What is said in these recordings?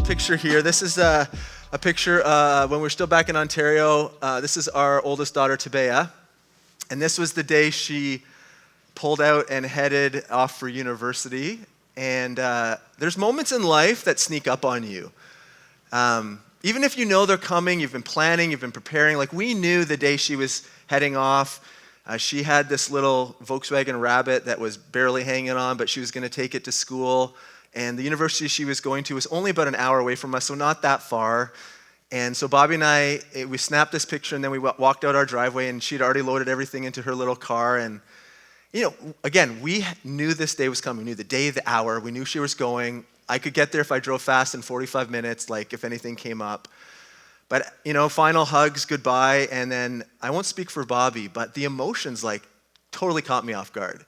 picture here. This is a picture when we're still back in Ontario. This is our oldest daughter, Tabea. And this was the day she pulled out and headed off for university. And there's moments in life that sneak up on you. Even if you know they're coming, you've been planning, you've been preparing. Like, we knew the day she was heading off. She had this little Volkswagen Rabbit that was barely hanging on, but she was going to take it to school. And the university she was going to was only about an hour away from us, so not that far. And so Bobby and I, we snapped this picture, and then we walked out our driveway, and she'd already loaded everything into her little car. And, you know, again, we knew this day was coming. We knew the day, the hour. We knew she was going. I could get there if I drove fast in 45 minutes, like if anything came up. But, you know, final hugs, goodbye, and then I won't speak for Bobby, but the emotions, like, totally caught me off guard.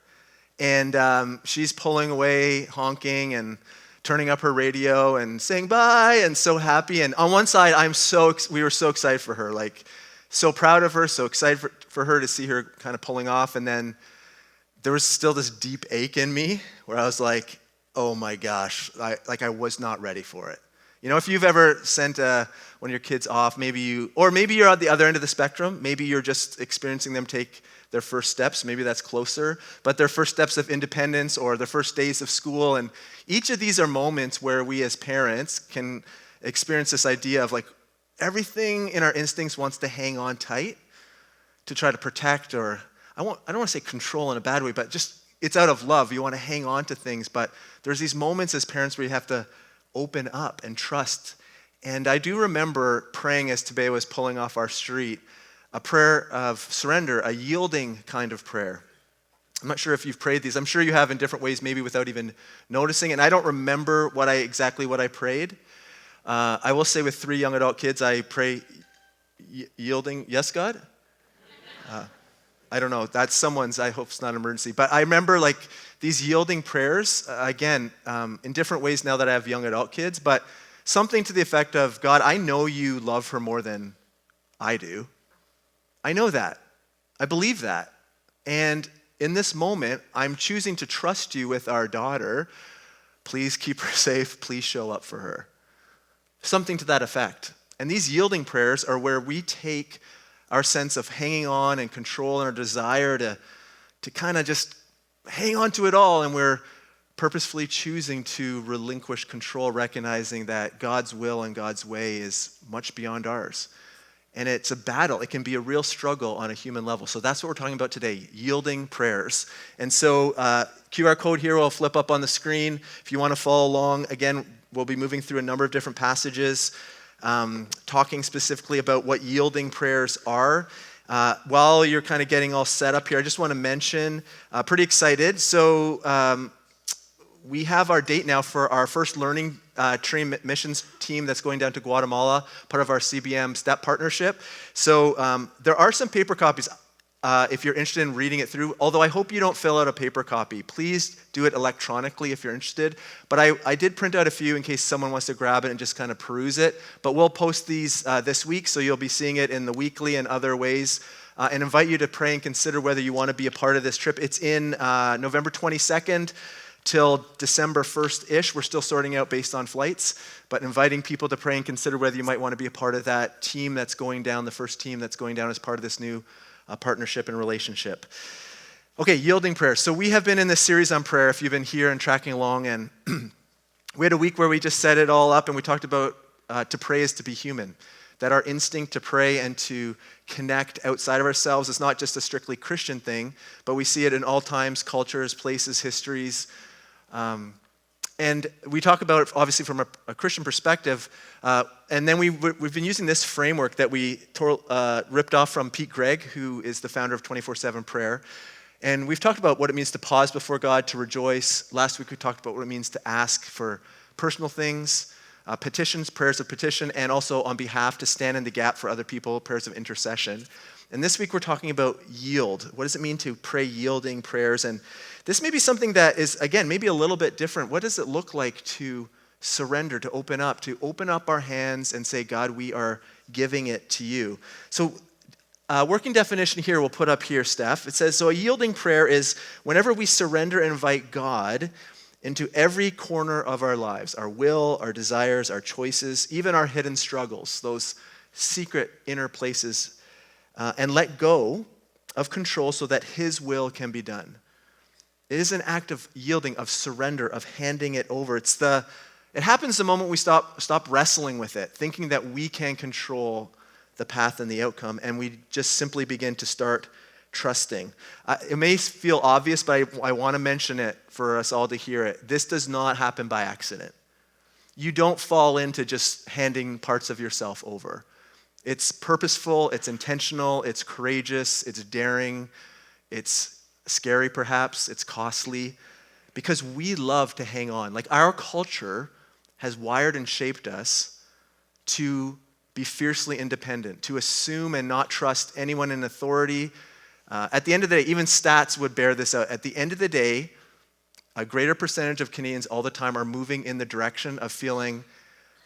And she's pulling away, honking, and turning up her radio and saying bye, and so happy. And on one side, we were so excited for her, like, so proud of her, so excited for her to see her kind of pulling off. And then there was still this deep ache in me where I was like, oh my gosh, I was not ready for it. You know, if you've ever sent one of your kids off, maybe you're at the other end of the spectrum. Maybe you're just experiencing them take their first steps. Maybe that's closer. But their first steps of independence or their first days of school. And each of these are moments where we as parents can experience this idea of, like, everything in our instincts wants to hang on tight to try to protect, or I don't want to say control in a bad way, but just it's out of love. You want to hang on to things. But there's these moments as parents where you have to open up and trust. And I do remember praying as Tabea was pulling off our street, a prayer of surrender, a yielding kind of prayer. I'm not sure if you've prayed these. I'm sure you have in different ways, maybe without even noticing. And I don't remember exactly what I prayed. I will say with 3 young adult kids, I pray yielding. Yes, God? I don't know. That's someone's. I hope it's not an emergency. But I remember, like, these yielding prayers, again, in different ways now that I have young adult kids, but something to the effect of, God, I know you love her more than I do. I know that. I believe that. And in this moment, I'm choosing to trust you with our daughter. Please keep her safe. Please show up for her. Something to that effect. And these yielding prayers are where we take our sense of hanging on and control and our desire to kind of just hang on to it all, and we're purposefully choosing to relinquish control, recognizing that God's will and God's way is much beyond ours. And it's a battle. It can be a real struggle on a human level. So that's what we're talking about today, yielding prayers. And so QR code here will flip up on the screen. If you want to follow along, again, we'll be moving through a number of different passages, talking specifically about what yielding prayers are. While you're kind of getting all set up here, I just want to mention, pretty excited. So we have our date now for our first learning tree missions team that's going down to Guatemala, part of our CBM STEP partnership. So there are some paper copies if you're interested in reading it through, although I hope you don't fill out a paper copy. Please do it electronically if you're interested. But I did print out a few in case someone wants to grab it and just kind of peruse it. But we'll post these this week, so you'll be seeing it in the weekly and other ways. And invite you to pray and consider whether you want to be a part of this trip. It's in November 22nd till December 1st-ish. We're still sorting out based on flights, but inviting people to pray and consider whether you might want to be a part of that team that's going down, the first team that's going down as part of this new partnership and relationship. Okay, yielding prayer. So we have been in this series on prayer, if you've been here and tracking along, and we had a week where we just set it all up, and we talked about to pray is to be human, that our instinct to pray and to connect outside of ourselves is not just a strictly Christian thing, but we see it in all times, cultures, places, histories. And we talk about it obviously from a Christian perspective, and then we've been using this framework that we ripped off from Pete Greig, who is the founder of 24/7 Prayer. And we've talked about what it means to pause before God, to rejoice. Last week we talked about what it means to ask for personal things, petitions, prayers of petition, and also on behalf to stand in the gap for other people, prayers of intercession. And this week we're talking about yield. What does it mean to pray yielding prayers? And this may be something that is, again, maybe a little bit different. What does it look like to surrender, to open up our hands and say, God, we are giving it to you? So working definition here we'll put up here, Steph. It says, so a yielding prayer is whenever we surrender and invite God into every corner of our lives, our will, our desires, our choices, even our hidden struggles, those secret inner places, and let go of control so that his will can be done. It is an act of yielding, of surrender, of handing it over. It happens the moment we stop wrestling with it, thinking that we can control the path and the outcome, and we just simply begin to start trusting. It may feel obvious, but I want to mention it for us all to hear it. This does not happen by accident. You don't fall into just handing parts of yourself over. It's purposeful, it's intentional, it's courageous, it's daring, it's scary perhaps, it's costly, because we love to hang on. Like, our culture has wired and shaped us to be fiercely independent, to assume and not trust anyone in authority. At the end of the day, even stats would bear this out. At the end of the day, a greater percentage of Canadians all the time are moving in the direction of feeling,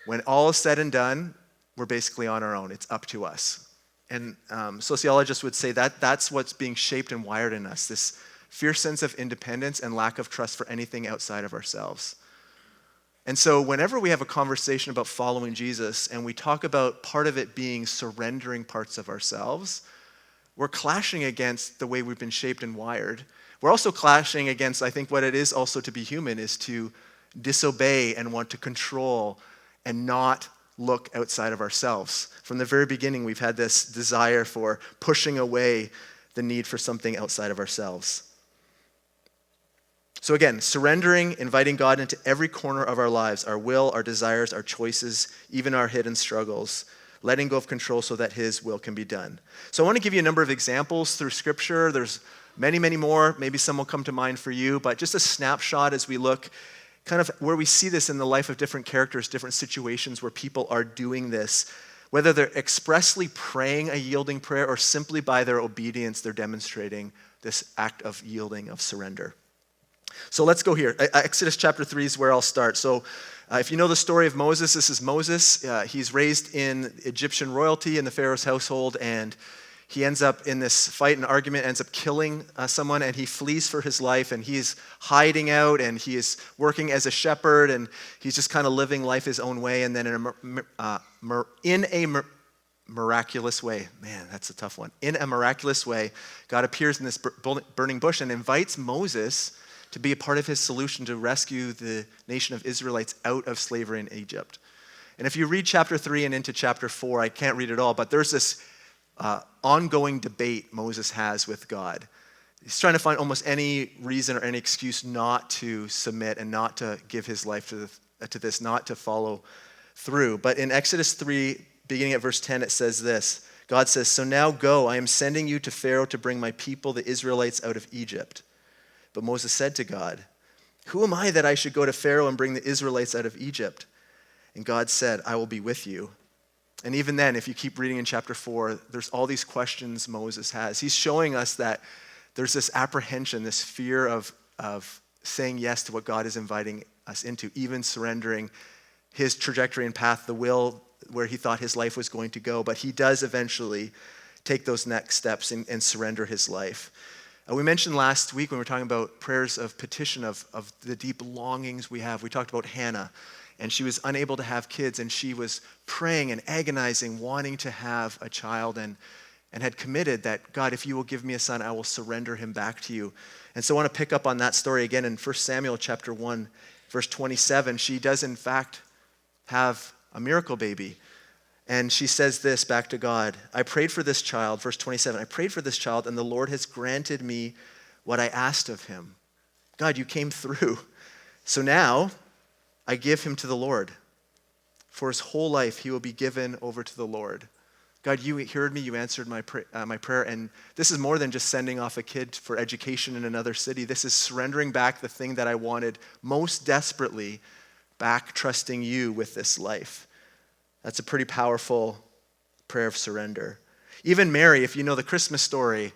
when all is said and done, we're basically on our own. It's up to us. And sociologists would say that that's what's being shaped and wired in us, this fierce sense of independence and lack of trust for anything outside of ourselves. And so whenever we have a conversation about following Jesus and we talk about part of it being surrendering parts of ourselves, we're clashing against the way we've been shaped and wired. We're also clashing against, I think, what it is also to be human is to disobey and want to control and not look outside of ourselves. From the very beginning, we've had this desire for pushing away the need for something outside of ourselves. So again, surrendering, inviting God into every corner of our lives, our will, our desires, our choices, even our hidden struggles, letting go of control so that his will can be done. So I want to give you a number of examples through Scripture. There's many, many more. Maybe some will come to mind for you, but just a snapshot as we look kind of where we see this in the life of different characters, different situations where people are doing this, whether they're expressly praying a yielding prayer or simply by their obedience, they're demonstrating this act of yielding, of surrender. So let's go here. Exodus chapter 3 is where I'll start. So if you know the story of Moses, this is Moses. He's raised in Egyptian royalty in the Pharaoh's household, and he ends up in this fight and argument, ends up killing someone, and he flees for his life, and he's hiding out, and he is working as a shepherd, and he's just kind of living life his own way. And then in a miraculous way, man, that's a tough one. In a miraculous way, God appears in this burning bush and invites Moses to be a part of his solution to rescue the nation of Israelites out of slavery in Egypt. And if you read chapter 3 and into chapter 4, I can't read it all, but there's this ongoing debate Moses has with God. He's trying to find almost any reason or any excuse not to submit and not to give his life to this, not to follow through. But in Exodus 3, beginning at verse 10, it says this. God says, "So now go, I am sending you to Pharaoh to bring my people, the Israelites, out of Egypt." But Moses said to God, "Who am I that I should go to Pharaoh and bring the Israelites out of Egypt?" And God said, "I will be with you." And even then, if you keep reading in chapter 4, there's all these questions Moses has. He's showing us that there's this apprehension, this fear of saying yes to what God is inviting us into, even surrendering his trajectory and path, the will where he thought his life was going to go. But he does eventually take those next steps and surrender his life. We mentioned last week when we were talking about prayers of petition, of the deep longings we have. We talked about Hannah, and she was unable to have kids, and she was praying and agonizing, wanting to have a child, and had committed that, God, if you will give me a son, I will surrender him back to you. And so I want to pick up on that story again in 1 Samuel chapter 1, verse 27. She does, in fact, have a miracle baby. And she says this back to God, "I prayed for this child," verse 27, "I prayed for this child, and the Lord has granted me what I asked of him." God, you came through. So now I give him to the Lord. For his whole life, he will be given over to the Lord. God, you heard me, you answered my prayer, and this is more than just sending off a kid for education in another city. This is surrendering back the thing that I wanted most desperately, back trusting you with this life. That's a pretty powerful prayer of surrender. Even Mary, if you know the Christmas story,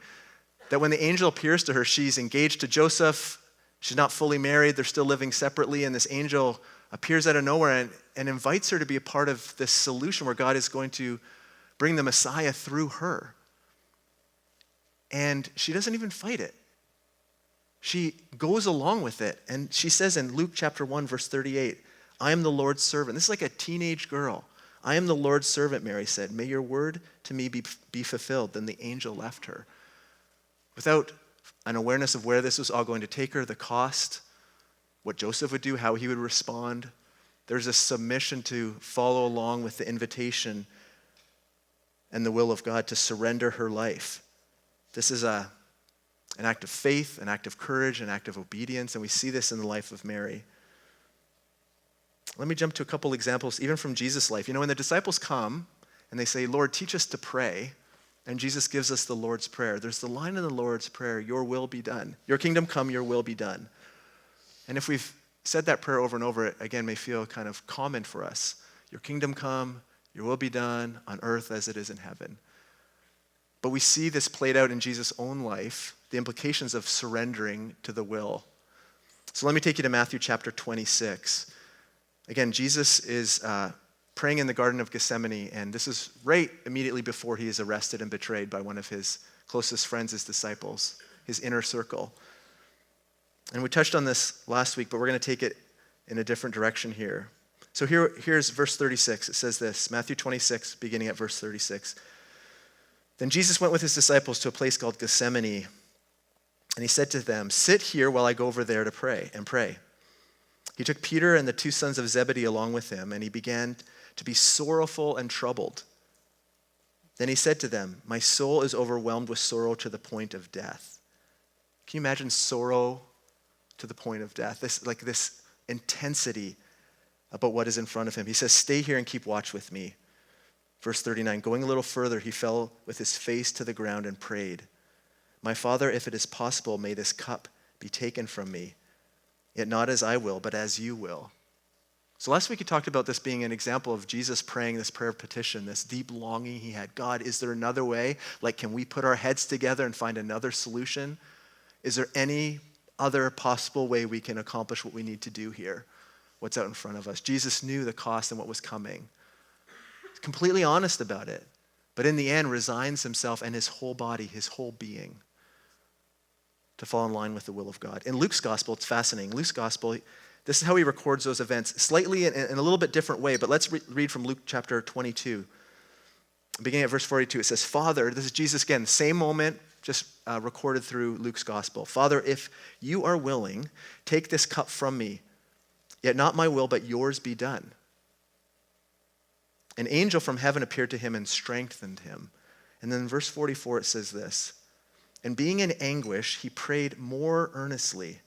that when the angel appears to her, she's engaged to Joseph. She's not fully married. They're still living separately. And this angel appears out of nowhere and invites her to be a part of this solution where God is going to bring the Messiah through her. And she doesn't even fight it. She goes along with it. And she says in Luke chapter 1, verse 38, I am the Lord's servant. This is like a teenage girl. I am the Lord's servant, Mary said. May your word to me be fulfilled. Then the angel left her. Without an awareness of where this was all going to take her, the cost, what Joseph would do, how he would respond, there's a submission to follow along with the invitation and the will of God to surrender her life. This is an act of faith, an act of courage, an act of obedience, and we see this in the life of Mary. Let me jump to a couple examples, even from Jesus' life. When the disciples come and they say, Lord, teach us to pray, and Jesus gives us the Lord's Prayer, there's the line in the Lord's Prayer, your will be done. Your kingdom come, your will be done. And if we've said that prayer over and over, it again may feel kind of common for us. Your kingdom come, your will be done on earth as it is in heaven. But we see this played out in Jesus' own life, the implications of surrendering to the will. So let me take you to Matthew chapter 26. Again, Jesus is praying in the Garden of Gethsemane, and this is right immediately before he is arrested and betrayed by one of his closest friends, his disciples, his inner circle. And we touched on this last week, but we're going to take it in a different direction here. So here's verse 36. It says this, Matthew 26, beginning at verse 36. Then Jesus went with his disciples to a place called Gethsemane, and he said to them, sit here while I go over there to pray. He took Peter and the two sons of Zebedee along with him, and he began to be sorrowful and troubled. Then he said to them, my soul is overwhelmed with sorrow to the point of death. Can you imagine sorrow to the point of death? This intensity about what is in front of him. He says, stay here and keep watch with me. Verse 39, going a little further, he fell with his face to the ground and prayed, my Father, if it is possible, may this cup be taken from me. Yet not as I will, but as you will. So last week he talked about this being an example of Jesus praying this prayer of petition, this deep longing he had. God, is there another way? Can we put our heads together and find another solution? Is there any other possible way we can accomplish what we need to do here? What's out in front of us? Jesus knew the cost and what was coming. He's completely honest about it. But in the end, resigns himself and his whole body, his whole being, to fall in line with the will of God. In Luke's gospel, it's fascinating. Luke's gospel, this is how he records those events, slightly in a little bit different way, but let's read from Luke chapter 22. Beginning at verse 42, it says, Father, this is Jesus again, same moment, just recorded through Luke's gospel. Father, if you are willing, take this cup from me, yet not my will, but yours be done. An angel from heaven appeared to him and strengthened him. And then in verse 44, it says this, and being in anguish, he prayed more earnestly,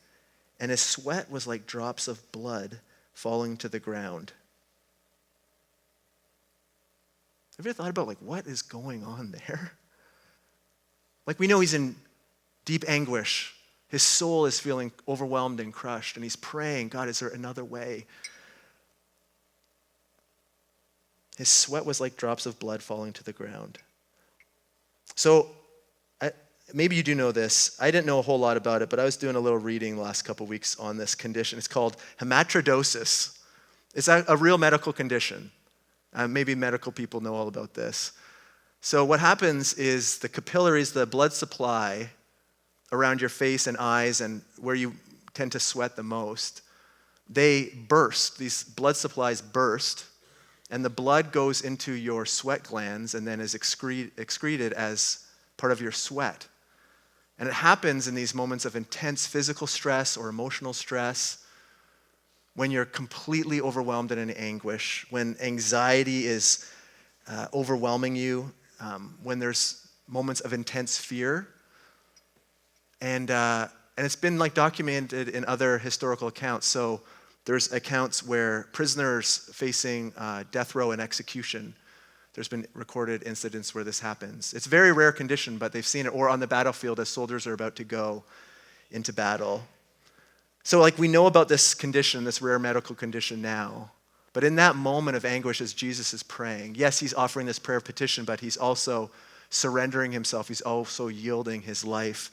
and his sweat was like drops of blood falling to the ground. Have you ever thought about what is going on there? We know he's in deep anguish. His soul is feeling overwhelmed and crushed, and he's praying, God, is there another way? His sweat was like drops of blood falling to the ground. So, maybe you do know this. I didn't know a whole lot about it, but I was doing a little reading the last couple of weeks on this condition. It's called hematoidosis. It's a real medical condition. Maybe medical people know all about this. So what happens is the capillaries, the blood supply around your face and eyes and where you tend to sweat the most, they burst. These blood supplies burst, and the blood goes into your sweat glands and then is excreted as part of your sweat. And it happens in these moments of intense physical stress or emotional stress, when you're completely overwhelmed and in anguish, when anxiety is overwhelming you, when there's moments of intense fear. And it's been documented in other historical accounts. So there's accounts where prisoners facing death row and execution, there's been recorded incidents where this happens. It's a very rare condition, but they've seen it, or on the battlefield as soldiers are about to go into battle. So we know about this condition, this rare medical condition now, but in that moment of anguish as Jesus is praying, yes, he's offering this prayer of petition, but he's also surrendering himself. He's also yielding his life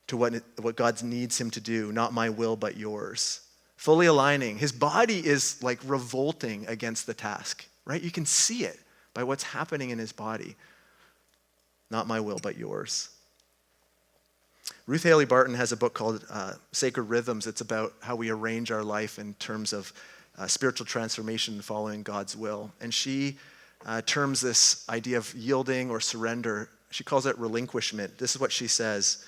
to what God needs him to do, not my will, but yours. Fully aligning. His body is revolting against the task, right? You can see it by what's happening in his body. Not my will, but yours. Ruth Haley Barton has a book called Sacred Rhythms. It's about how we arrange our life in terms of spiritual transformation and following God's will. And she terms this idea of yielding or surrender, she calls it relinquishment. This is what she says.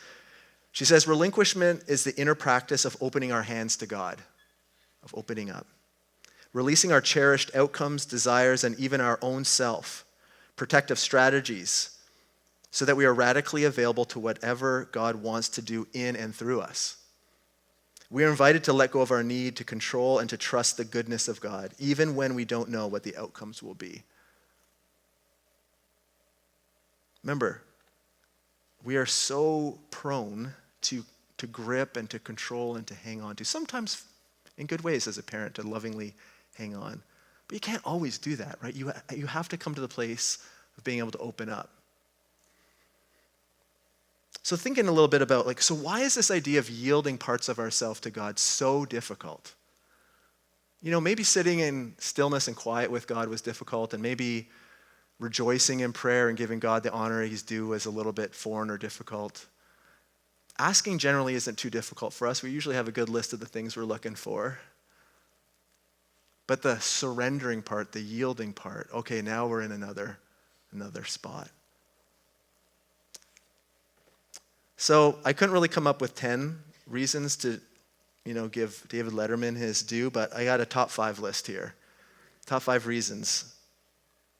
She says, relinquishment is the inner practice of opening our hands to God, of opening up. Releasing our cherished outcomes, desires, and even our own self, protective strategies, so that we are radically available to whatever God wants to do in and through us. We are invited to let go of our need to control and to trust the goodness of God, even when we don't know what the outcomes will be. Remember, we are so prone to grip and to control and to hang on to, sometimes in good ways as a parent, to lovingly hang on. But you can't always do that, right? You have to come to the place of being able to open up. So thinking a little bit about, so why is this idea of yielding parts of ourselves to God so difficult? Maybe sitting in stillness and quiet with God was difficult, and maybe rejoicing in prayer and giving God the honor he's due was a little bit foreign or difficult. Asking generally isn't too difficult for us. We usually have a good list of the things we're looking for. But the surrendering part, the yielding part, okay, now we're in another spot. So I couldn't really come up with 10 reasons to, give David Letterman his due, but I got a top 5 list here. Top 5 reasons.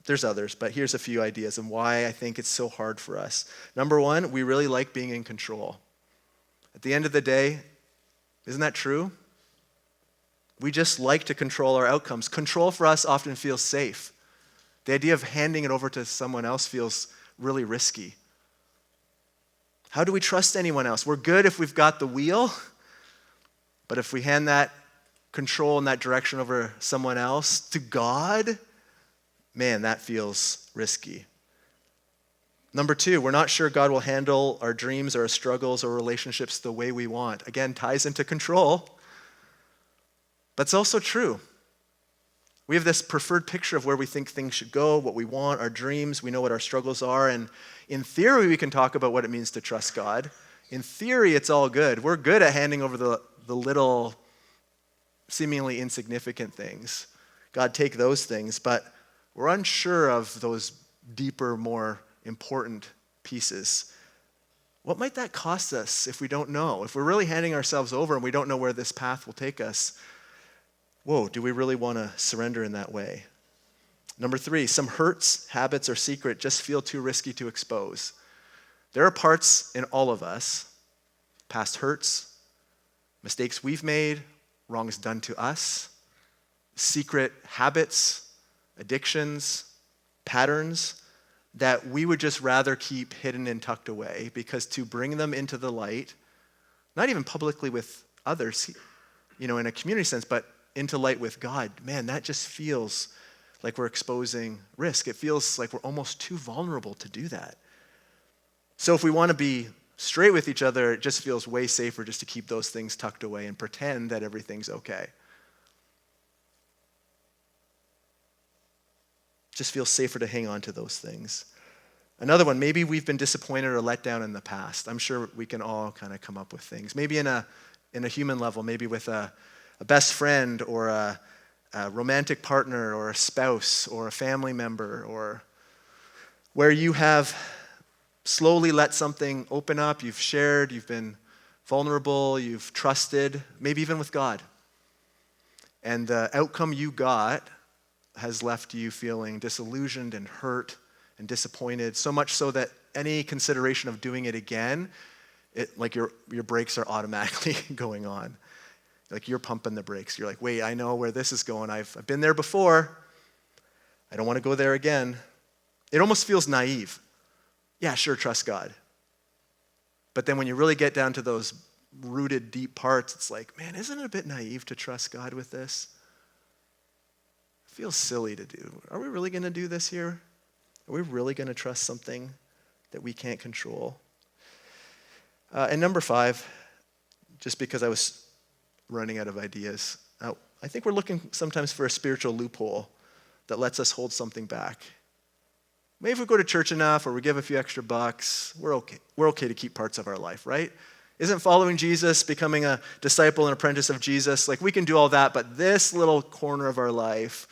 There's others, but here's a few ideas and why I think it's so hard for us. Number 1, we really like being in control. At the end of the day, isn't that true? We just like to control our outcomes. Control for us often feels safe. The idea of handing it over to someone else feels really risky. How do we trust anyone else? We're good if we've got the wheel, but if we hand that control in that direction over someone else to God, man, that feels risky. Number 2, we're not sure God will handle our dreams or our struggles or relationships the way we want. Again, ties into control, but it's also true. We have this preferred picture of where we think things should go, what we want, our dreams. We know what our struggles are, and in theory, we can talk about what it means to trust God. In theory, it's all good. We're good at handing over the little, seemingly insignificant things. God, take those things, but we're unsure of those deeper, more important pieces. What might that cost us if we don't know? If we're really handing ourselves over and we don't know where this path will take us, do we really want to surrender in that way? Number 3, some hurts, habits, or secret just feel too risky to expose. There are parts in all of us, past hurts, mistakes we've made, wrongs done to us, secret habits, addictions, patterns that we would just rather keep hidden and tucked away, because to bring them into the light, not even publicly with others, in a community sense, but into light with God, man, that just feels like we're exposing risk. It feels like we're almost too vulnerable to do that. So if we want to be straight with each other, it just feels way safer just to keep those things tucked away and pretend that everything's okay. Just feels safer to hang on to those things. Another one, maybe we've been disappointed or let down in the past. I'm sure we can all kind of come up with things. Maybe in a human level, maybe with a best friend or a romantic partner or a spouse or a family member, or where you have slowly let something open up, you've shared, you've been vulnerable, you've trusted, maybe even with God. And the outcome you got has left you feeling disillusioned and hurt and disappointed, so much so that any consideration of doing it again, your brakes are automatically going on. Like you're pumping the brakes. You're like, wait, I know where this is going. I've been there before. I don't want to go there again. It almost feels naive. Yeah, sure, trust God. But then when you really get down to those rooted deep parts, it's like, man, isn't it a bit naive to trust God with this? It feels silly to do. Are we really going to do this here? Are we really going to trust something that we can't control? And number 5, just because I was running out of ideas, I think we're looking sometimes for a spiritual loophole that lets us hold something back. Maybe if we go to church enough or we give a few extra bucks, we're okay. We're okay to keep parts of our life, right? Isn't following Jesus, becoming a disciple and apprentice of Jesus, like we can do all that, but this little corner of our life,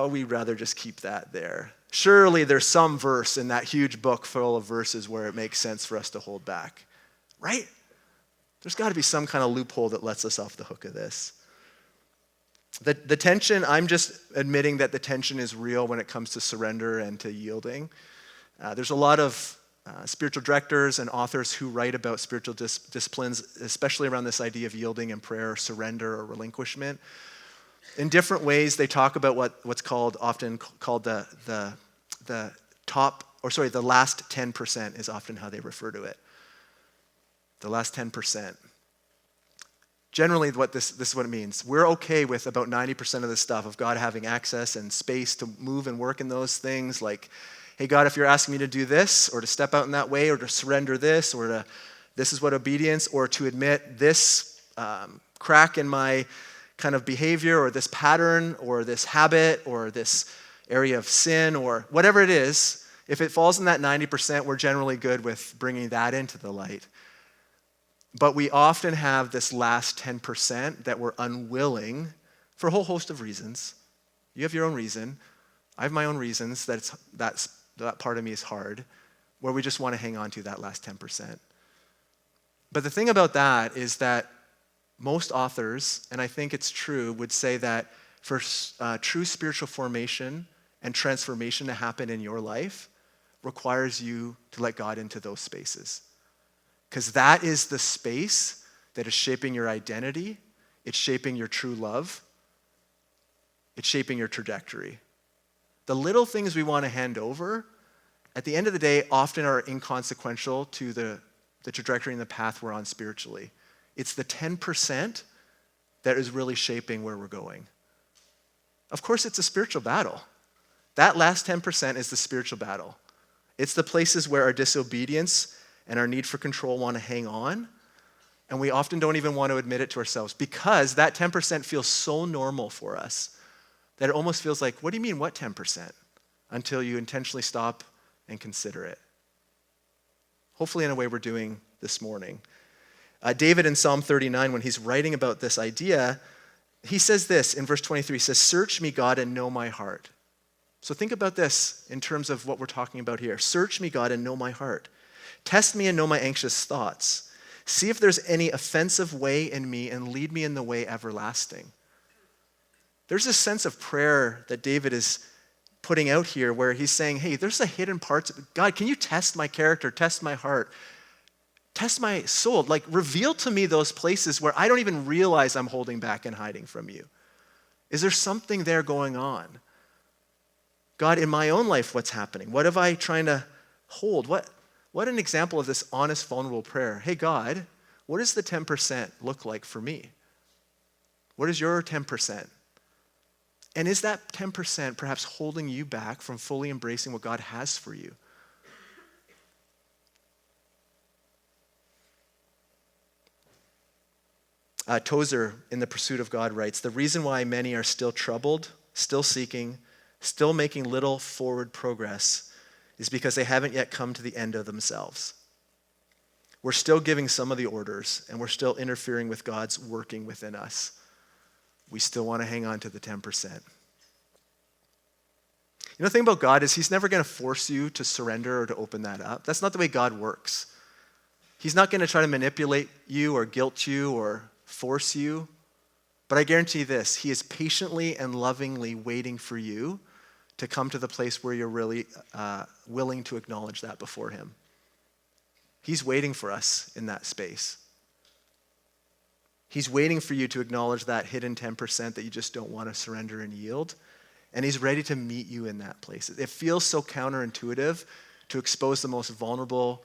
we'd rather just keep that there. Surely there's some verse in that huge book full of verses where it makes sense for us to hold back, right? There's got to be some kind of loophole that lets us off the hook of this. The tension, I'm just admitting that the tension is real when it comes to surrender and to yielding. There's a lot of spiritual directors and authors who write about spiritual disciplines, especially around this idea of yielding in prayer, or surrender, or relinquishment. In different ways, they talk about what's often called the last 10% is often how they refer to it. The last 10%. Generally, this is what it means. We're okay with about 90% of the stuff of God having access and space to move and work in those things. Like, hey, God, if you're asking me to do this, or to step out in that way, or to surrender this, or to this is what obedience, or to admit this crack in my kind of behavior, or this pattern, or this habit, or this area of sin, or whatever it is, if it falls in that 90%, we're generally good with bringing that into the light. But we often have this last 10% that we're unwilling, for a whole host of reasons. You have your own reason. I have my own reasons that part of me is hard, where we just want to hang on to that last 10%. But the thing about that is that most authors, and I think it's true, would say that for true spiritual formation and transformation to happen in your life requires you to let God into those spaces. Because that is the space that is shaping your identity, it's shaping your true love, it's shaping your trajectory. The little things we want to hand over, at the end of the day, often are inconsequential to the trajectory and the path we're on spiritually. It's the 10% that is really shaping where we're going. Of course, it's a spiritual battle. That last 10% is the spiritual battle. It's the places where our disobedience and our need for control want to hang on, and we often don't even want to admit it to ourselves because that 10% feels so normal for us that it almost feels like, what do you mean, what 10%? Until you intentionally stop and consider it. Hopefully in a way we're doing this morning. David in Psalm 39, when he's writing about this idea, he says this in verse 23, he says, "Search me, God, and know my heart." So think about this in terms of what we're talking about here. Search me, God, and know my heart. Test me and know my anxious thoughts. See if there's any offensive way in me and lead me in the way everlasting. There's this sense of prayer that David is putting out here where he's saying, hey, there's a hidden parts. God, can you test my character, test my heart, test my soul? Like, reveal to me those places where I don't even realize I'm holding back and hiding from you. Is there something there going on? God, in my own life, what's happening? What am I trying to hold? What an example of this honest, vulnerable prayer. Hey, God, what does the 10% look like for me? What is your 10%? And is that 10% perhaps holding you back from fully embracing what God has for you? Tozer, in The Pursuit of God, writes, "The reason why many are still troubled, still seeking, still making little forward progress is because they haven't yet come to the end of themselves. We're still giving some of the orders, and we're still interfering with God's working within us. We still want to hang on to the 10%. You know, the thing about God is he's never going to force you to surrender or to open that up. That's not the way God works. He's not going to try to manipulate you or guilt you or force you. But I guarantee this, he is patiently and lovingly waiting for you to come to the place where you're really willing to acknowledge that before him. He's waiting for us in that space. He's waiting for you to acknowledge that hidden 10% that you just don't want to surrender and yield. And he's ready to meet you in that place. It feels so counterintuitive to expose the most vulnerable,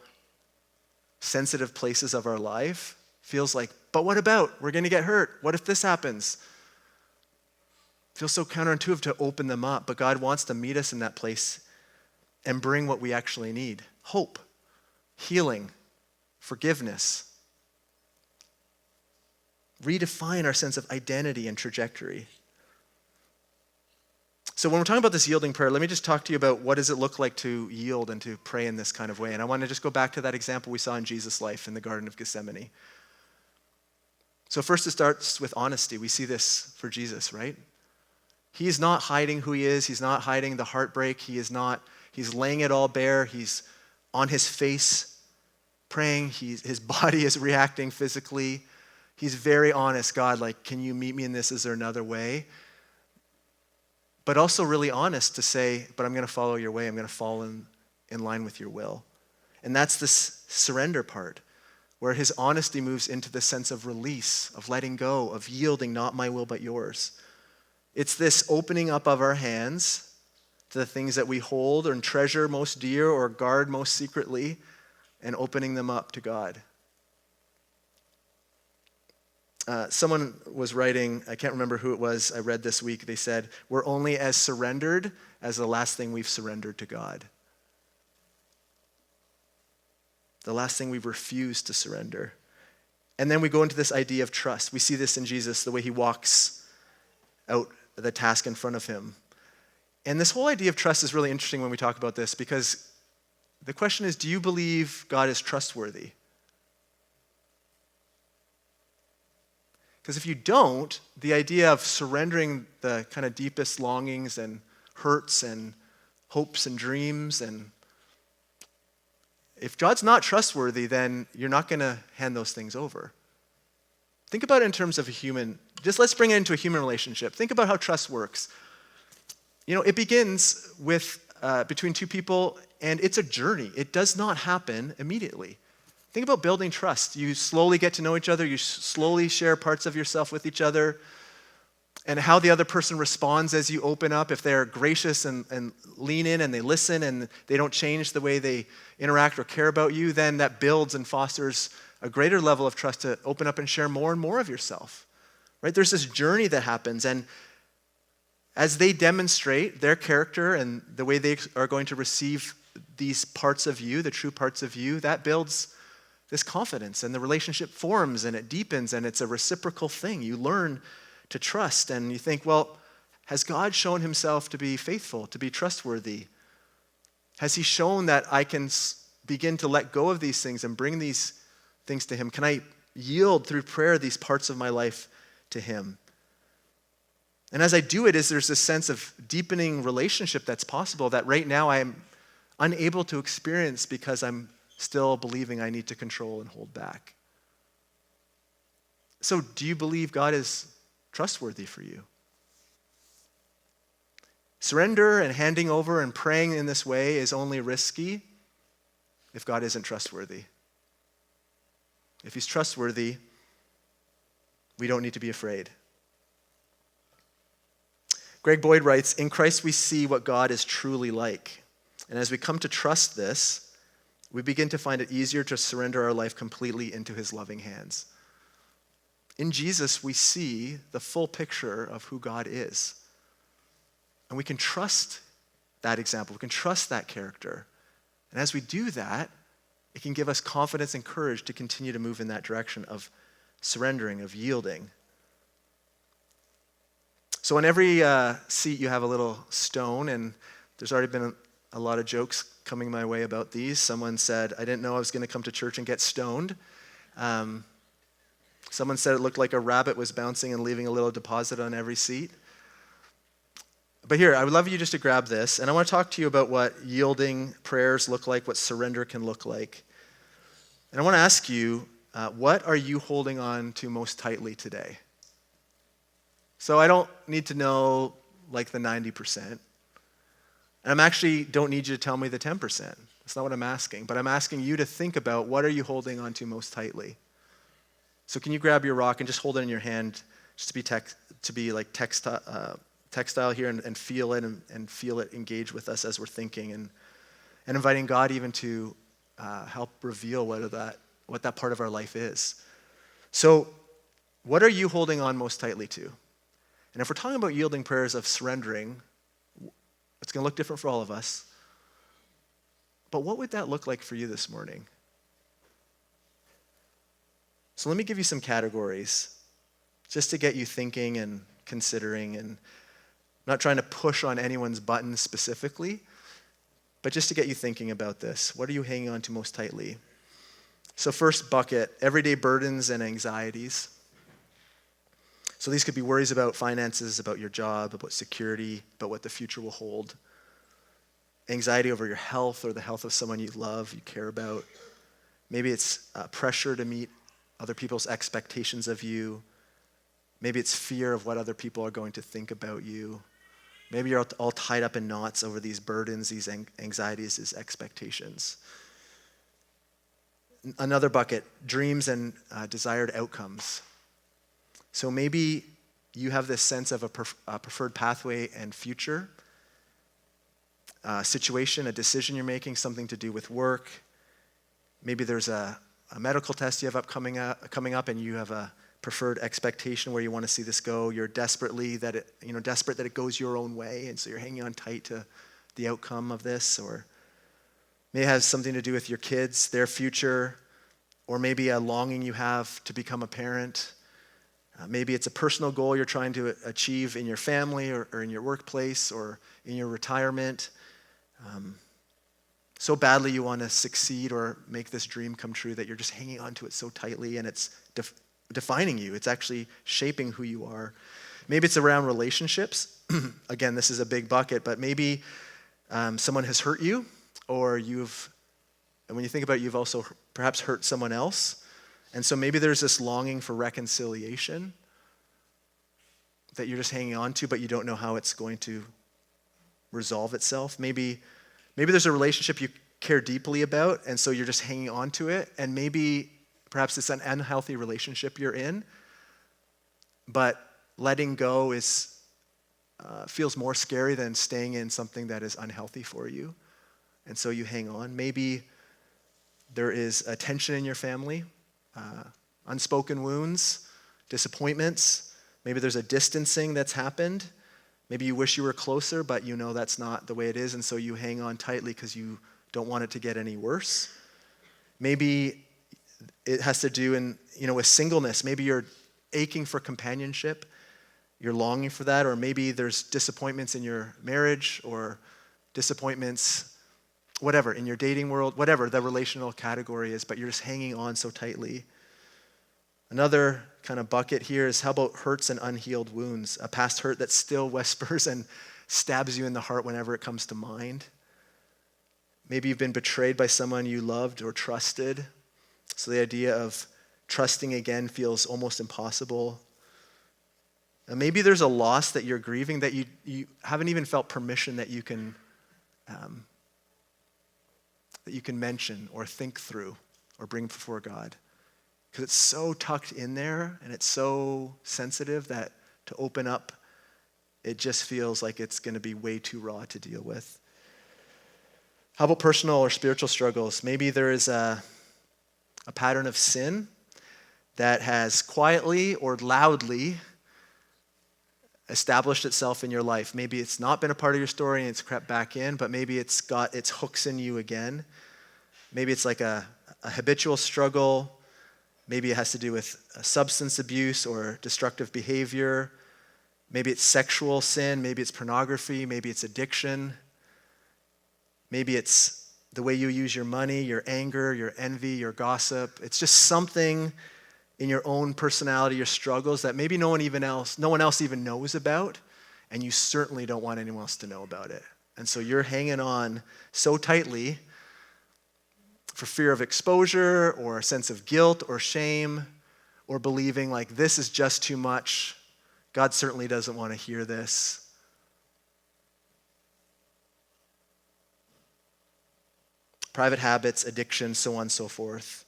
sensitive places of our life. Feels like, but what about? We're going to get hurt. What if this happens? Feels so counterintuitive to open them up, but God wants to meet us in that place and bring what we actually need. Hope, healing, forgiveness. Redefine our sense of identity and trajectory. So when we're talking about this yielding prayer, let me just talk to you about what does it look like to yield and to pray in this kind of way. And I want to just go back to that example we saw in Jesus' life in the Garden of Gethsemane. So first it starts with honesty. We see this for Jesus, right? He's not hiding who he is. He's not hiding the heartbreak. He's laying it all bare. He's on his face praying. His body is reacting physically. He's very honest. God, like, can you meet me in this? Is there another way? But also really honest to say, but I'm going to follow your way. I'm going to fall in line with your will. And that's this surrender part, where his honesty moves into the sense of release, of letting go, of yielding, not my will but yours. It's this opening up of our hands to the things that we hold and treasure most dear or guard most secretly, and opening them up to God. Someone was writing, I can't remember who it was, I read this week, they said, we're only as surrendered as the last thing we've surrendered to God. The last thing we've refused to surrender. And then we go into this idea of trust. We see this in Jesus, the way he walks out the task in front of him. And this whole idea of trust is really interesting when we talk about this, because the question is, do you believe God is trustworthy? Because if you don't, the idea of surrendering the kind of deepest longings and hurts and hopes and dreams, and if God's not trustworthy, then you're not going to hand those things over. Think about it in terms of just let's bring it into a human relationship. Think about how trust works. It begins with between two people, and it's a journey. It does not happen immediately. Think about building trust. You slowly get to know each other. You slowly share parts of yourself with each other, and how the other person responds as you open up. If they're gracious and lean in and they listen and they don't change the way they interact or care about you, then that builds and fosters a greater level of trust to open up and share more and more of yourself. Right? There's this journey that happens, and as they demonstrate their character and the way they are going to receive these parts of you, the true parts of you, that builds this confidence, and the relationship forms and it deepens, and it's a reciprocal thing. You learn to trust, and you think, well, has God shown himself to be faithful, to be trustworthy? Has he shown that I can begin to let go of these things and bring these things to him? Can I yield through prayer these parts of my life to him? And as I do it, there's this sense of deepening relationship that's possible that right now I'm unable to experience because I'm still believing I need to control and hold back. So do you believe God is trustworthy for you? Surrender and handing over and praying in this way is only risky if God isn't trustworthy. If he's trustworthy, we don't need to be afraid. Greg Boyd writes, in Christ we see what God is truly like. And as we come to trust this, we begin to find it easier to surrender our life completely into his loving hands. In Jesus, we see the full picture of who God is. And we can trust that example. We can trust that character. And as we do that, it can give us confidence and courage to continue to move in that direction of surrendering, of yielding. So on every seat, you have a little stone, and there's already been a lot of jokes coming my way about these. Someone said, I didn't know I was going to come to church and get stoned. Someone said it looked like a rabbit was bouncing and leaving a little deposit on every seat. But here, I would love you just to grab this, and I want to talk to you about what yielding prayers look like, what surrender can look like. And I want to ask you, what are you holding on to most tightly today? So I don't need to know like the 90%. And I actually don't need you to tell me the 10%. That's not what I'm asking. But I'm asking you to think about, what are you holding on to most tightly? So can you grab your rock and just hold it in your hand, just to be like textile here, and feel it and feel it engage with us as we're thinking, and inviting God even to help reveal what that part of our life is. So what are you holding on most tightly to? And if we're talking about yielding prayers of surrendering, it's going to look different for all of us. But what would that look like for you this morning? So let me give you some categories just to get you thinking and considering. And not trying to push on anyone's buttons specifically, but just to get you thinking about this. What are you hanging on to most tightly? So first bucket, everyday burdens and anxieties. So these could be worries about finances, about your job, about security, about what the future will hold. Anxiety over your health or the health of someone you love, you care about. Maybe it's pressure to meet other people's expectations of you. Maybe it's fear of what other people are going to think about you. Maybe you're all tied up in knots over these burdens, these anxieties, these expectations. Another bucket, dreams and desired outcomes. So maybe you have this sense of a preferred pathway and future, situation, a decision you're making, something to do with work. Maybe there's a medical test you have coming up, and you have a preferred expectation where you want to see this go. You're desperate that it goes your own way, and so you're hanging on tight to the outcome of this. Or maybe it has something to do with your kids, their future, or maybe a longing you have to become a parent. Maybe it's a personal goal you're trying to achieve in your family or in your workplace or in your retirement. So badly you want to succeed or make this dream come true that you're just hanging on to it so tightly, and it's defining you. It's actually shaping who you are. Maybe it's around relationships. Again, this is a big bucket, but maybe someone has hurt you, or and when you think about it, you've also perhaps hurt someone else. And so maybe there's this longing for reconciliation that you're just hanging on to, but you don't know how it's going to resolve itself. Maybe there's a relationship you care deeply about, and so you're just hanging on to it. And maybe perhaps it's an unhealthy relationship you're in, but letting go feels more scary than staying in something that is unhealthy for you. And so you hang on. Maybe there is a tension in your family, unspoken wounds, disappointments. Maybe there's a distancing that's happened. Maybe you wish you were closer, but you know that's not the way it is, and so you hang on tightly because you don't want it to get any worse. Maybe it has to do with singleness. Maybe you're aching for companionship. You're longing for that, or maybe there's disappointments in your marriage or disappointments, whatever, in your dating world, whatever the relational category is, but you're just hanging on so tightly. Another kind of bucket here is, how about hurts and unhealed wounds? A past hurt that still whispers and stabs you in the heart whenever it comes to mind. Maybe you've been betrayed by someone you loved or trusted. So the idea of trusting again feels almost impossible. And maybe there's a loss that you're grieving that you haven't even felt permission that you can mention or think through or bring before God. Because it's so tucked in there and it's so sensitive that to open up, it just feels like it's going to be way too raw to deal with. How about personal or spiritual struggles? Maybe there is a pattern of sin that has quietly or loudly established itself in your life. Maybe it's not been a part of your story and it's crept back in, but maybe it's got its hooks in you again. Maybe it's like a habitual struggle. Maybe it has to do with substance abuse or destructive behavior. Maybe it's sexual sin. Maybe it's pornography. Maybe it's addiction. Maybe it's the way you use your money, your anger, your envy, your gossip. It's just something in your own personality, your struggles that maybe no one else even knows about, and you certainly don't want anyone else to know about it. And so you're hanging on so tightly for fear of exposure or a sense of guilt or shame or believing like this is just too much. God certainly doesn't want to hear this. Private habits, addiction, so on and so forth.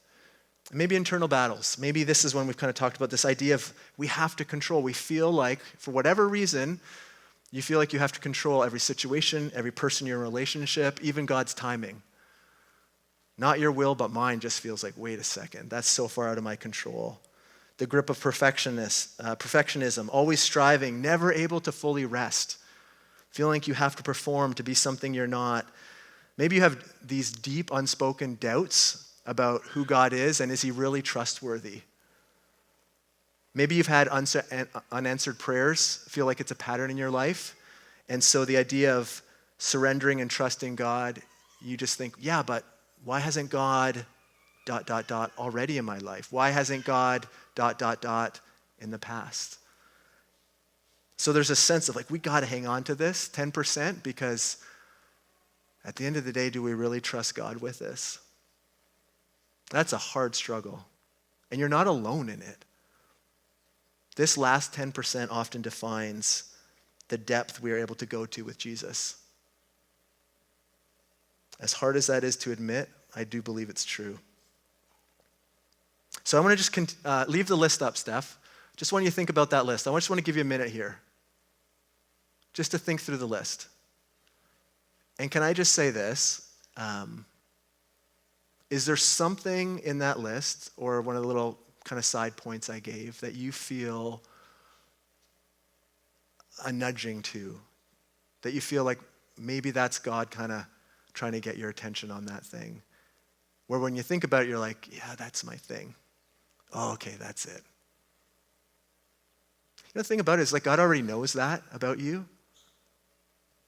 Maybe internal battles. Maybe this is when we've kind of talked about this idea of we have to control. We feel like, for whatever reason, you feel like you have to control every situation, every person you're in a relationship, even God's timing. Not your will, but mine just feels like, wait a second, that's so far out of my control. The grip of perfectionism, always striving, never able to fully rest. Feeling like you have to perform to be something you're not. Maybe you have these deep, unspoken doubts about who God is and is he really trustworthy? Maybe you've had unanswered prayers, feel like it's a pattern in your life, And so the idea of surrendering and trusting God, you just think, yeah, but why hasn't God ... already in my life? Why hasn't God ... in the past? So there's a sense of like, we got to hang on to this 10% because at the end of the day, do we really trust God with this? That's a hard struggle. And you're not alone in it. This last 10% often defines the depth we are able to go to with Jesus. As hard as that is to admit, I do believe it's true. So I want to just leave the list up, Steph. Just want you to think about that list. I just want to give you a minute here just to think through the list. And can I just say this? Is there something in that list or one of the little kind of side points I gave that you feel a nudging to, that you feel like maybe that's God kind of trying to get your attention on that thing? Where when you think about it, you're like, yeah, that's my thing. Oh, okay, that's it. The thing about it is like God already knows that about you.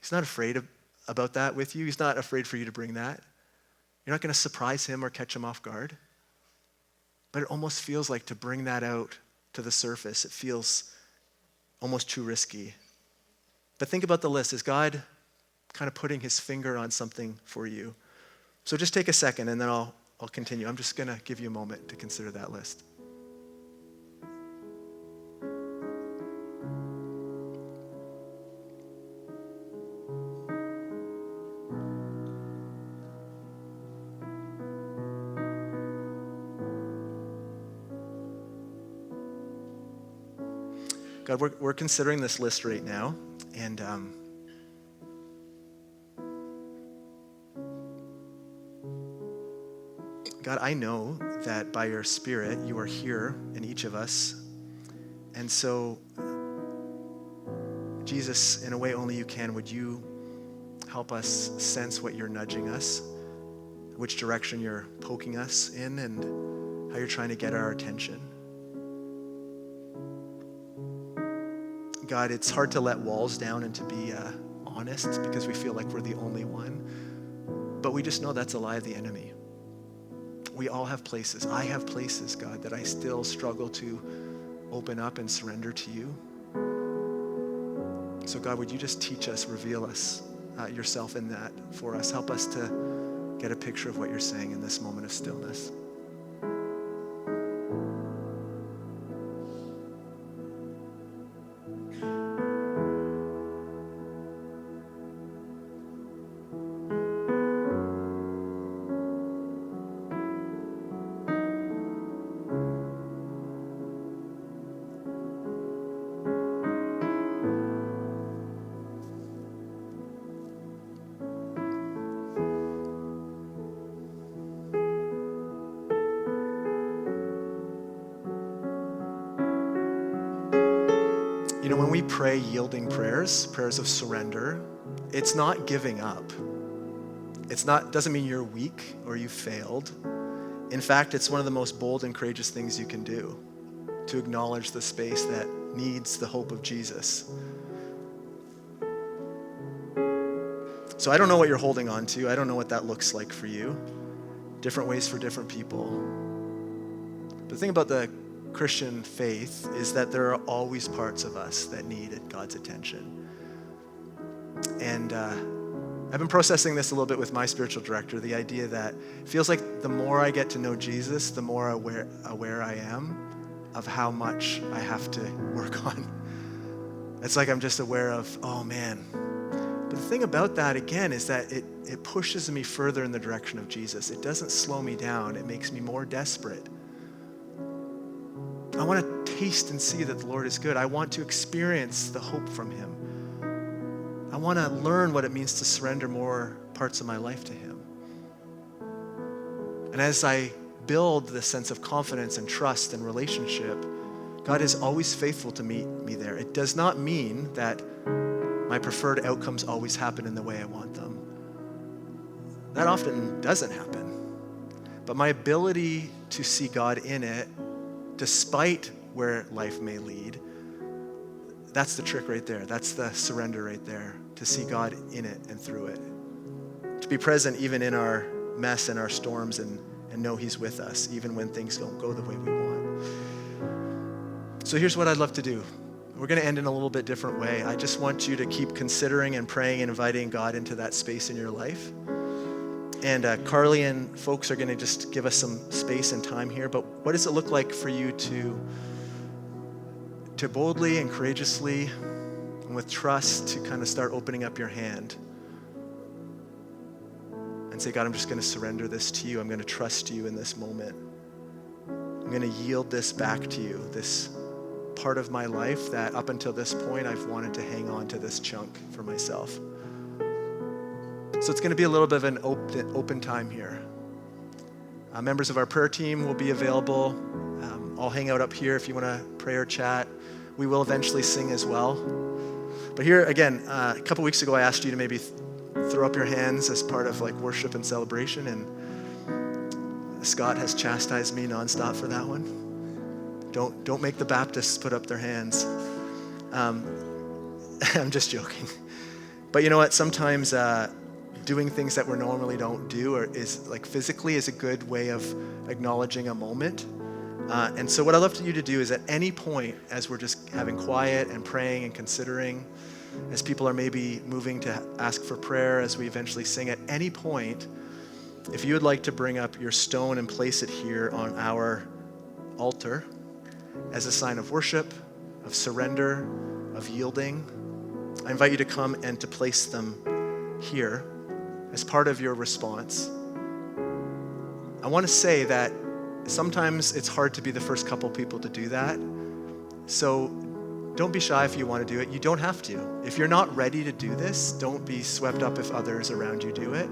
He's not afraid about that with you. He's not afraid for you to bring that. You're not going to surprise him or catch him off guard. But it almost feels like to bring that out to the surface, it feels almost too risky. But think about the list. Is God kind of putting his finger on something for you? So just take a second and then I'll continue. I'm just going to give you a moment to consider that list. God, we're considering this list right now, and God, I know that by your Spirit, you are here in each of us. And so, Jesus, in a way only you can, would you help us sense what you're nudging us, which direction you're poking us in, and how you're trying to get our attention. God, it's hard to let walls down and to be honest because we feel like we're the only one. But we just know that's a lie of the enemy. We all have places. I have places, God, that I still struggle to open up and surrender to you. So God, would you just teach us, reveal us yourself in that for us. Help us to get a picture of what you're saying in this moment of stillness. You know, when we pray yielding prayers, prayers of surrender, it's not giving up. Doesn't mean you're weak or you failed. In fact, it's one of the most bold and courageous things you can do, to acknowledge the space that needs the hope of Jesus. So I don't know what you're holding on to. I don't know what that looks like for you. Different ways for different people. But the thing about the Christian faith is that there are always parts of us that need God's attention. And I've been processing this a little bit with my spiritual director, the idea that it feels like the more I get to know Jesus, the more aware I am of how much I have to work on. It's like I'm just aware of, oh man. But the thing about that, again, is that it pushes me further in the direction of Jesus. It doesn't slow me down. It makes me more desperate. I want to taste and see that the Lord is good. I want to experience the hope from him. I want to learn what it means to surrender more parts of my life to him. And as I build this sense of confidence and trust and relationship, God is always faithful to meet me there. It does not mean that my preferred outcomes always happen in the way I want them. That often doesn't happen. But my ability to see God in it, despite where life may lead, that's the trick right there. That's the surrender right there. to see God in it and through it. To be present even in our mess and our storms and know he's with us, even when things don't go the way we want. So here's what I'd love to do. We're going to end in a little bit different way. I just want you to keep considering and praying and inviting God into that space in your life. And Carly and folks are going to just give us some space and time here. But what does it look like for you to boldly and courageously and with trust to kind of start opening up your hand and say, God, I'm just going to surrender this to you. I'm going to trust you in this moment. I'm going to yield this back to you, this part of my life that up until this point I've wanted to hang on to this chunk for myself. So it's going to be a little bit of an open time here. Members of our prayer team will be available. I'll hang out up here if you want to pray or chat. We will eventually sing as well. But here again, a couple weeks ago I asked you to maybe throw up your hands as part of like worship and celebration, and Scott has chastised me nonstop for that one. Don't make the Baptists put up their hands. I'm just joking. But you know what? Sometimes doing things that we normally don't do is like physically is a good way of acknowledging a moment. And so what I'd love for you to do is at any point as we're just having quiet and praying and considering, as people are maybe moving to ask for prayer as we eventually sing, at any point, if you would like to bring up your stone and place it here on our altar as a sign of worship, of surrender, of yielding, I invite you to come and to place them here as part of your response. I want to say that sometimes it's hard to be the first couple people to do that. So don't be shy if you want to do it. You don't have to. If you're not ready to do this, don't be swept up if others around you do it.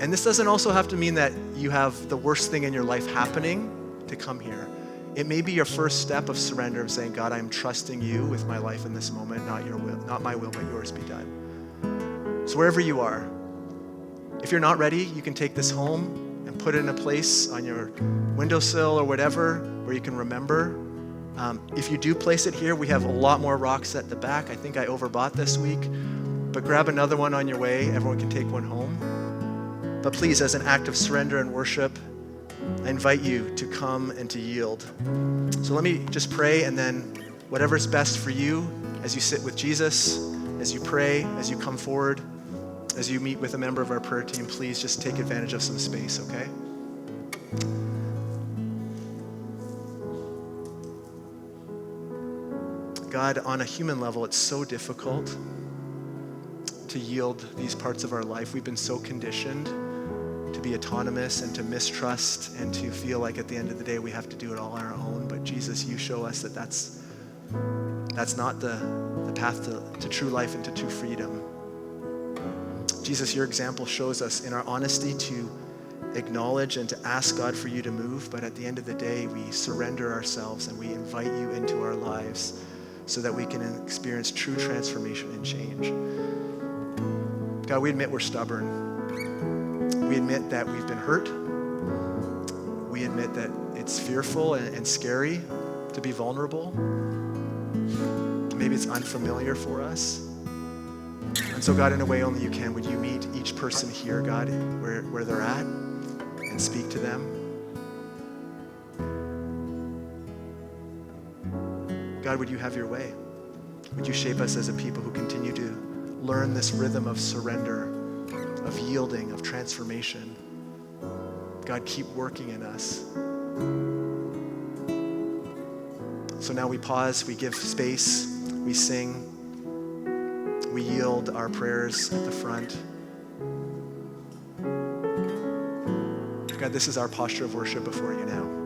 And this doesn't also have to mean that you have the worst thing in your life happening to come here. It may be your first step of surrender, of saying, God, I'm trusting you with my life in this moment, not your will, not my will, but yours be done. So wherever you are, if you're not ready, you can take this home and put it in a place on your windowsill or whatever where you can remember. If you do place it here, we have a lot more rocks at the back. I think I overbought this week, but grab another one on your way. Everyone can take one home. But please, as an act of surrender and worship, I invite you to come and to yield. So let me just pray, and then whatever's best for you as you sit with Jesus, as you pray, as you come forward, as you meet with a member of our prayer team, please just take advantage of some space, okay? God, on a human level, it's so difficult to yield these parts of our life. We've been so conditioned to be autonomous and to mistrust and to feel like at the end of the day we have to do it all on our own. But Jesus, you show us that that's not the path to true life and to true freedom. Jesus, your example shows us in our honesty to acknowledge and to ask God for you to move, but at the end of the day, we surrender ourselves and we invite you into our lives so that we can experience true transformation and change. God, we admit we're stubborn. We admit that we've been hurt. We admit that it's fearful and scary to be vulnerable. Maybe it's unfamiliar for us. And so, God, in a way only you can, would you meet each person here, God, where they're at and speak to them? God, would you have your way? Would you shape us as a people who continue to learn this rhythm of surrender, of yielding, of transformation? God, keep working in us. So now we pause, we give space, we sing, we yield our prayers at the front. God, this is our posture of worship before you now.